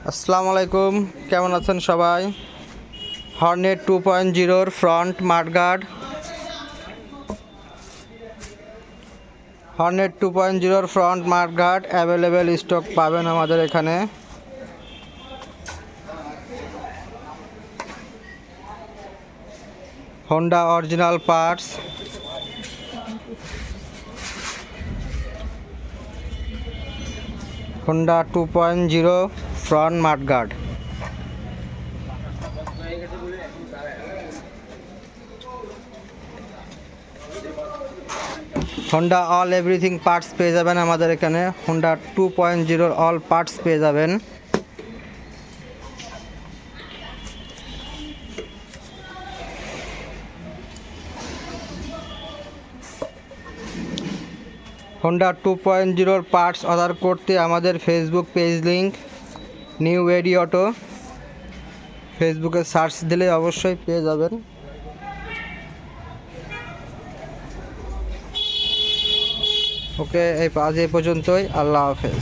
আসসালামু আলাইকুম, কেমন আছেন সবাই? Hornet 2.0 front mudguard, Hornet 2.0 front mudguard available stock পাবেন আমাদের এখানে। Honda original parts, Honda 2.0 front mudguard. Honda all everything parts পেয়ে যাবেন আমাদের এখানে। হোন্ডা 2.0 অল পার্টস পেয়ে যাবেন। হোন্ডা 2.0 পার্টস অর্ডার করতে আমাদের ফেসবুক পেজ লিঙ্ক নিউ এডি অটো, ফেসবুকে সার্চ দিলে অবশ্যই পেয়ে যাবেন। ওকে, আজ এই পর্যন্তই। আল্লাহ হাফেজ।